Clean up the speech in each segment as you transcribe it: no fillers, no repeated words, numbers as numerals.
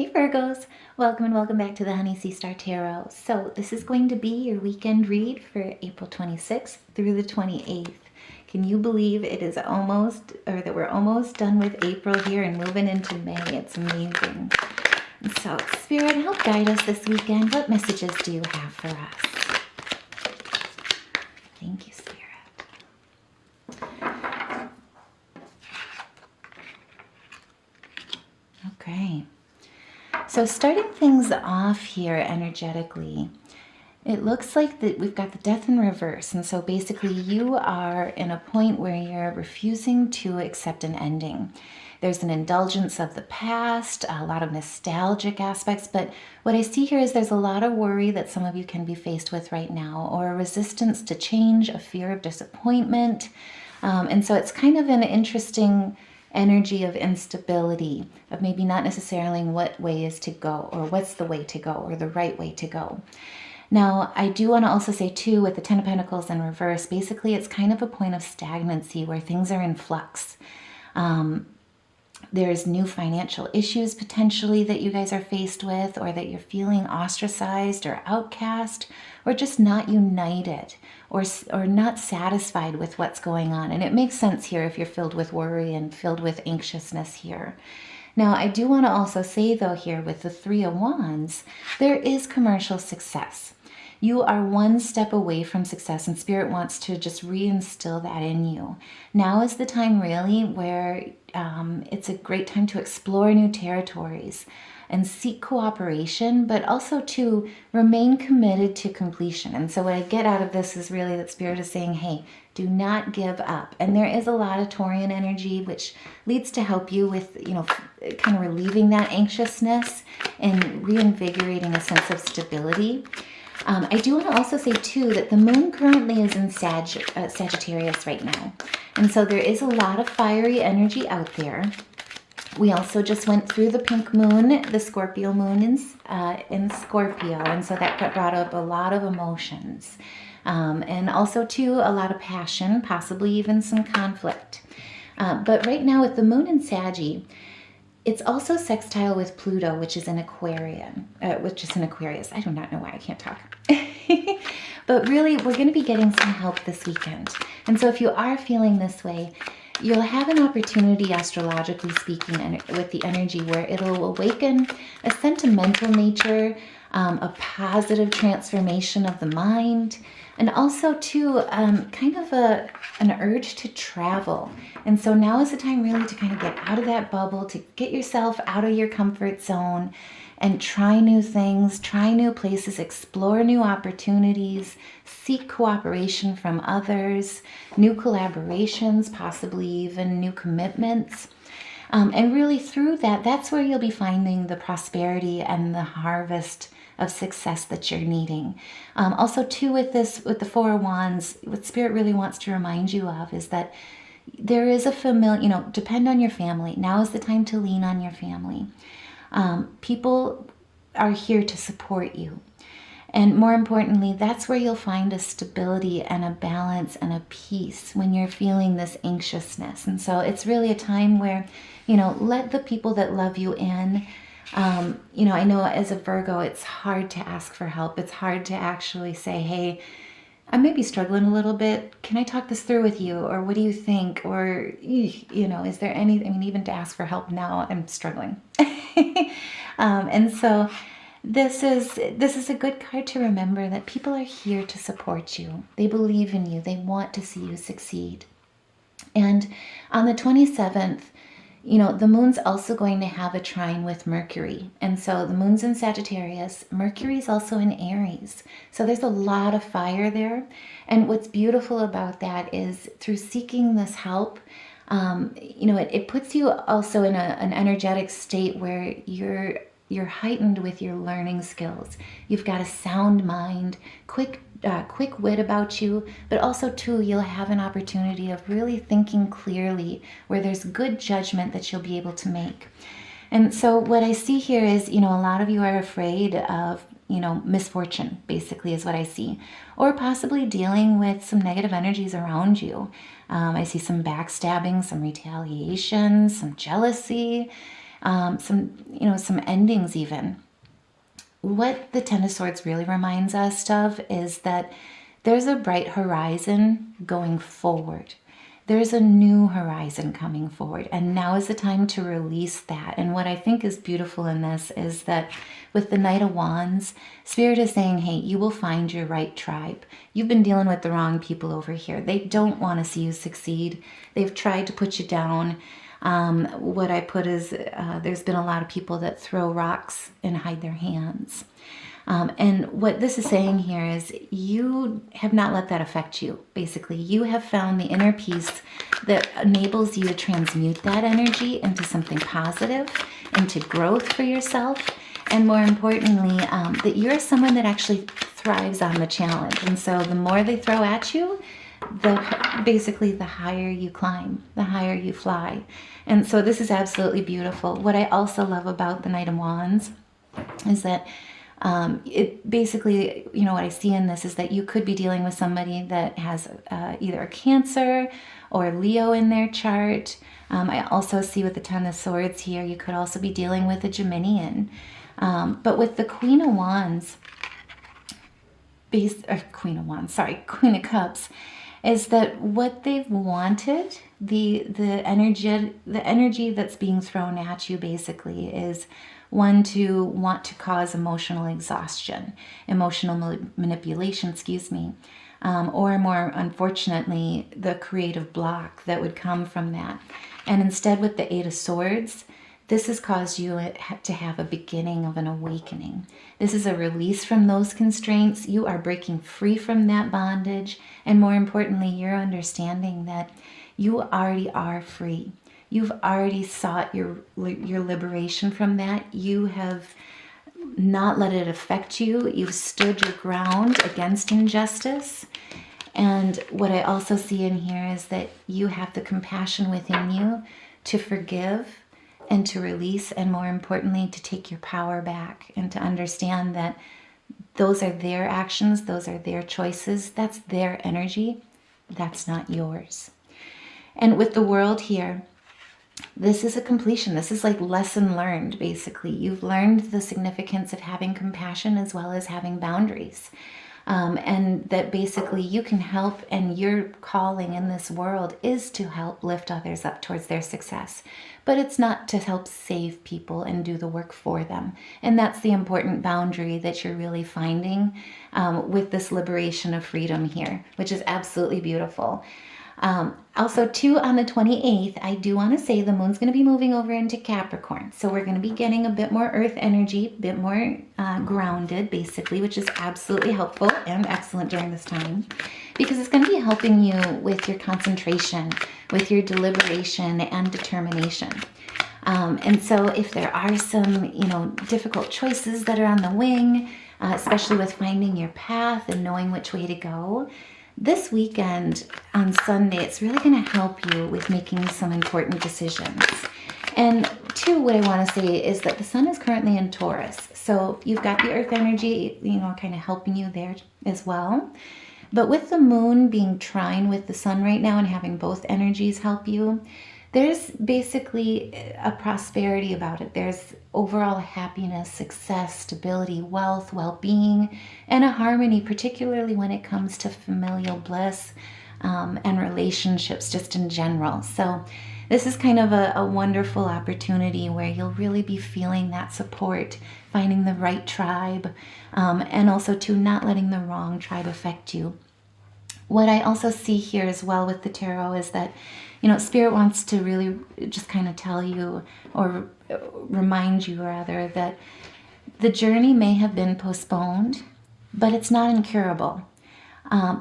Hey Virgos, welcome and welcome back to the Honey Sea Star Tarot. So this is going to be your weekend read for April 26th through the 28th. Can you believe it is almost, or that we're almost done with April here and moving into May? It's amazing. And so Spirit, help guide us this weekend. What messages do you have for us? Thank you, Spirit. Okay. So starting things off here energetically, it looks like that we've got the Death in reverse. And so basically you are in a point where you're refusing to accept an ending. There's an indulgence of the past, a lot of nostalgic aspects, but what I see here is there's a lot of worry that some of you can be faced with right now, or a resistance to change, a fear of disappointment. And so it's kind of an interesting energy of instability, of maybe not necessarily what way is to go, or what's the way to go, or the right way to go. Now, I do want to also say too, with the Ten of Pentacles in reverse, basically it's kind of a point of stagnancy where things are in flux. There's new financial issues potentially that you guys are faced with, or that you're feeling ostracized or outcast, or just not united, or not satisfied with what's going on. And it makes sense here if you're filled with worry and filled with anxiousness here. Now, I do want to also say though here with the Three of Wands, there is commercial success. You are one step away from success, and Spirit wants to just reinstill that in you. Now is the time really where it's a great time to explore new territories and seek cooperation, but also to remain committed to completion. And so what I get out of this is really that Spirit is saying, hey, do not give up. And there is a lot of Taurian energy, which leads to help you with, kind of relieving that anxiousness and reinvigorating a sense of stability. I do want to also say too that the moon currently is in Sagittarius right now. And so there is a lot of fiery energy out there. We also just went through the pink moon, the Scorpio moon in Scorpio. And so that brought up a lot of emotions. And also too, a lot of passion, possibly even some conflict. But right now with the moon in Saggy, it's also sextile with Pluto, which is in Aquarius. I do not know why I can't talk. But really, we're going to be getting some help this weekend. And so if you are feeling this way, you'll have an opportunity, astrologically speaking, with the energy where it'll awaken a sentimental nature, a positive transformation of the mind, and also too, kind of an urge to travel. And so now is the time really to kind of get out of that bubble, to get yourself out of your comfort zone and try new things, try new places, explore new opportunities, seek cooperation from others, new collaborations, possibly even new commitments. And really through that, that's where you'll be finding the prosperity and the harvest of success that you're needing. Also too, with the Four of Wands, what Spirit really wants to remind you of is that there is a familiar, depend on your family. Now is the time to lean on your family. People are here to support you. And more importantly, that's where you'll find a stability and a balance and a peace when you're feeling this anxiousness. And so it's really a time where, let the people that love you in. I know as a Virgo, it's hard to ask for help. It's hard to actually say, hey, I may be struggling a little bit. Can I talk this through with you? Or what do you think? Or, is there anything, even to ask for help now, I'm struggling. And so this is a good card to remember that people are here to support you. They believe in you. They want to see you succeed. And on the 27th, the moon's also going to have a trine with Mercury. And so the moon's in Sagittarius. Mercury's also in Aries. So there's a lot of fire there. And what's beautiful about that is through seeking this help, it puts you also in an energetic state where you're heightened with your learning skills. You've got a sound mind, quick wit about you, but also too, you'll have an opportunity of really thinking clearly where there's good judgment that you'll be able to make. And so what I see here is, a lot of you are afraid of, misfortune, basically is what I see, or possibly dealing with some negative energies around you. I see some backstabbing, some retaliation, some jealousy. some endings even. What the Ten of Swords really reminds us of is that there's a bright horizon going forward. There's a new horizon coming forward, and now is the time to release that. And what I think is beautiful in this is that with the Knight of Wands, Spirit is saying, hey, you will find your right tribe. You've been dealing with the wrong people over here. They don't want to see you succeed. They've tried to put you down. What I put is there's been a lot of people that throw rocks and hide their hands. And what this is saying here is you have not let that affect you. Basically, you have found the inner peace that enables you to transmute that energy into something positive, into growth for yourself, and more importantly, that you're someone that actually thrives on the challenge. And so the more they throw at you, the higher you climb, the higher you fly. And so this is absolutely beautiful. What I also love about the Knight of Wands is that it basically, what I see in this is that you could be dealing with somebody that has either a Cancer or Leo in their chart. I also see with the Ten of Swords here, you could also be dealing with a Geminian. But with the Queen of Cups, is that what they've wanted, the energy that's being thrown at you basically is one to want to cause emotional exhaustion, emotional manipulation, or more unfortunately, the creative block that would come from that. And instead with the Eight of Swords, this has caused you to have a beginning of an awakening. This is a release from those constraints. You are breaking free from that bondage. And more importantly, you're understanding that you already are free. You've already sought your liberation from that. You have not let it affect you. You've stood your ground against injustice. And what I also see in here is that you have the compassion within you to forgive and to release, and more importantly, to take your power back and to understand that those are their actions, those are their choices, that's their energy, that's not yours. And with the World here, this is a completion. This is like lesson learned, basically. You've learned the significance of having compassion as well as having boundaries. And that basically you can help, and your calling in this world is to help lift others up towards their success. But it's not to help save people and do the work for them. And that's the important boundary that you're really finding with this liberation of freedom here, which is absolutely beautiful. Also, too, on the 28th, I do want to say the moon's going to be moving over into Capricorn. So we're going to be getting a bit more earth energy, a bit more grounded, basically, which is absolutely helpful and excellent during this time, because it's going to be helping you with your concentration, with your deliberation and determination. And so if there are some, difficult choices that are on the wing, especially with finding your path and knowing which way to go, this weekend on Sunday, it's really going to help you with making some important decisions. And two, what I want to say is that the sun is currently in Taurus. So you've got the earth energy, kind of helping you there as well. But with the moon being trine with the sun right now and having both energies help you, there's basically a prosperity about it. There's overall happiness, success, stability, wealth, well-being, and a harmony, particularly when it comes to familial bliss and relationships just in general. So this is kind of a wonderful opportunity where you'll really be feeling that support, finding the right tribe, and also to not letting the wrong tribe affect you. What I also see here as well with the tarot is that, Spirit wants to really just kind of tell you, or remind you rather, that the journey may have been postponed, but it's not incurable.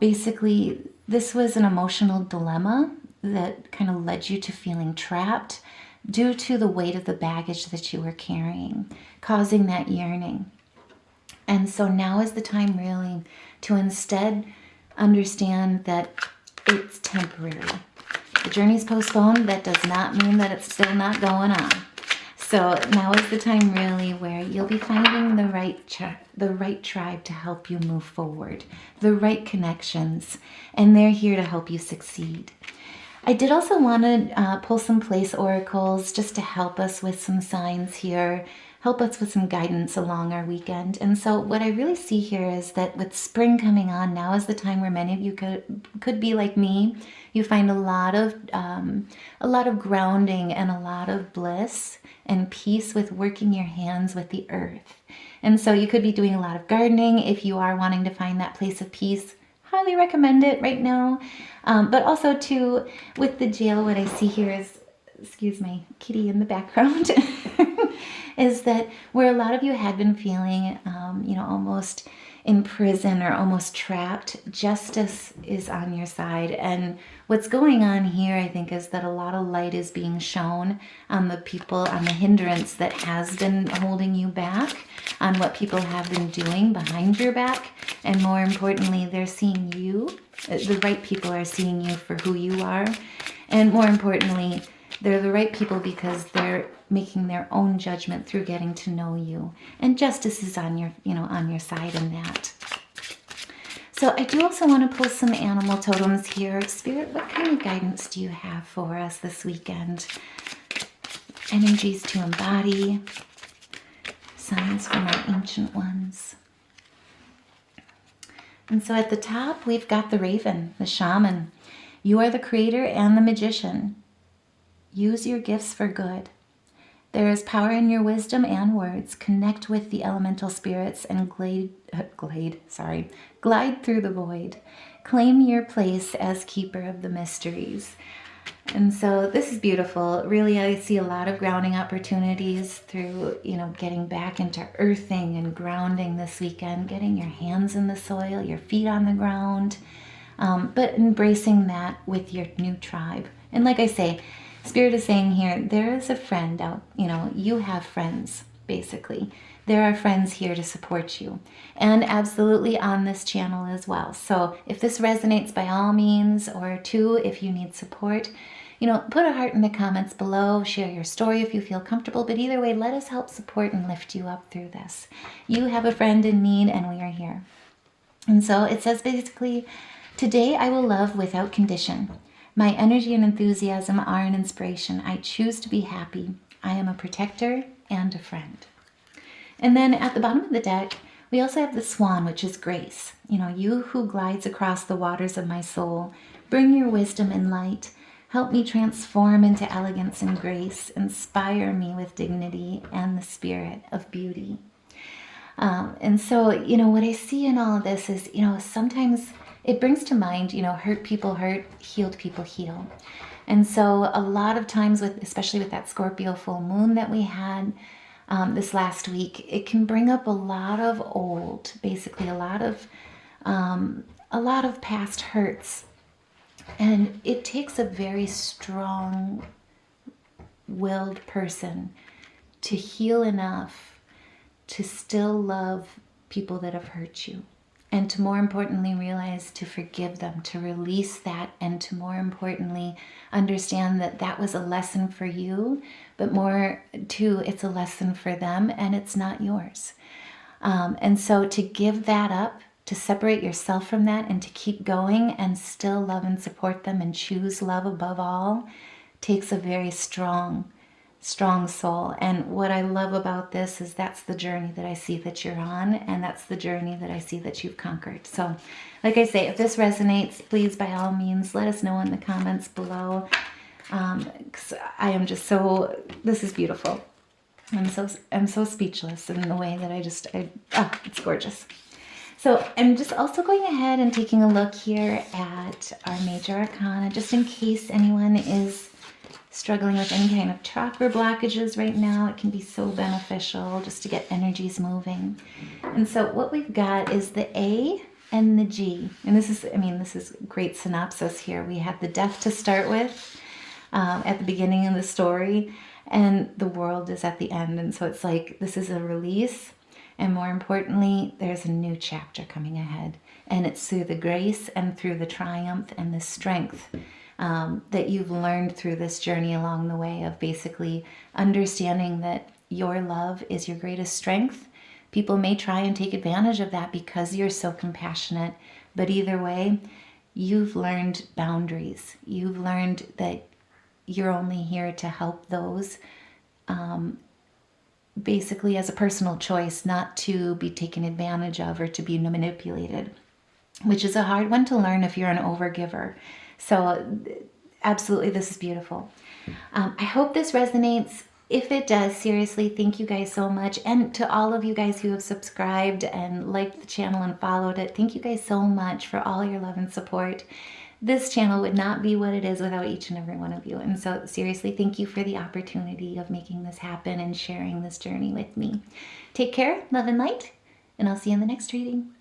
Basically, this was an emotional dilemma that kind of led you to feeling trapped due to the weight of the baggage that you were carrying, causing that yearning. And so now is the time really to instead understand that it's temporary. The journey's postponed. That does not mean that it's still not going on. So now is the time really where you'll be finding the right tribe to help you move forward, the right connections, and they're here to help you succeed. I did also want to pull some place oracles just to help us with some signs here, help us with some guidance along our weekend. And so what I really see here is that with spring coming on, now is the time where many of you could be like me. You find a lot of grounding and a lot of bliss and peace with working your hands with the earth. And so you could be doing a lot of gardening if you are wanting to find that place of peace. Highly recommend it right now. But also too, with the jail, what I see here is, excuse me, kitty in the background, is that where a lot of you had been feeling, almost in prison or almost trapped, justice is on your side. And what's going on here, I think, is that a lot of light is being shown on the people, on the hindrance that has been holding you back, on what people have been doing behind your back. And more importantly, they're seeing you. The right people are seeing you for who you are. And more importantly, they're the right people because they're making their own judgment through getting to know you. And justice is on your, on your side in that. So I do also want to pull some animal totems here. Spirit, what kind of guidance do you have for us this weekend? Energies to embody. Signs from our ancient ones. And so at the top, we've got the raven, the shaman. You are the creator and the magician. Use your gifts for good. There is power in your wisdom and words. Connect with the elemental spirits and glide through the void. Claim your place as keeper of the mysteries. And so this is beautiful. Really, I see a lot of grounding opportunities through, getting back into earthing and grounding this weekend, getting your hands in the soil, your feet on the ground, but embracing that with your new tribe. And like I say, Spirit is saying here, there is a friend out, you have friends, basically. There are friends here to support you, and absolutely on this channel as well. So if this resonates, by all means, or two, if you need support, put a heart in the comments below, share your story if you feel comfortable, but either way, let us help support and lift you up through this. You have a friend in need, and we are here. And so it says basically, today I will love without condition. My energy and enthusiasm are an inspiration. I choose to be happy. I am a protector and a friend. And then at the bottom of the deck, we also have the swan, which is grace. You who glides across the waters of my soul, bring your wisdom and light. Help me transform into elegance and grace. Inspire me with dignity and the spirit of beauty. And so, what I see in all of this is, sometimes it brings to mind, hurt people hurt, healed people heal. And so a lot of times, especially with that Scorpio full moon that we had this last week, it can bring up a lot of basically a lot of past hurts. And it takes a very strong-willed person to heal enough to still love people that have hurt you. And to more importantly realize to forgive them, to release that, and to more importantly understand that that was a lesson for you, but more too, it's a lesson for them and it's not yours. And so to give that up, to separate yourself from that and to keep going and still love and support them and choose love above all takes a very strong soul. And what I love about this is that's the journey that I see that you're on, and that's the journey that I see that you've conquered. So like I say, if this resonates, please by all means let us know in the comments below, because I am just this is beautiful. I'm so speechless in the way that it's gorgeous. So I'm just also going ahead and taking a look here at our major arcana, just in case anyone is struggling with any kind of chakra blockages right now. It can be so beneficial just to get energies moving. And so what we've got is the A and the G. And this is great synopsis here. We had the death to start with at the beginning of the story, and the world is at the end. And so it's like this is a release, and more importantly, there's a new chapter coming ahead. And it's through the grace and through the triumph and the strength that you've learned through this journey along the way of basically understanding that your love is your greatest strength. People may try and take advantage of that because you're so compassionate, but either way, you've learned boundaries. You've learned that you're only here to help those, basically as a personal choice, not to be taken advantage of or to be manipulated, which is a hard one to learn if you're an overgiver. So absolutely, this is beautiful. I hope this resonates. If it does, seriously, thank you guys so much. And to all of you guys who have subscribed and liked the channel and followed it, thank you guys so much for all your love and support. This channel would not be what it is without each and every one of you. And so seriously, thank you for the opportunity of making this happen and sharing this journey with me. Take care, love and light, and I'll see you in the next reading.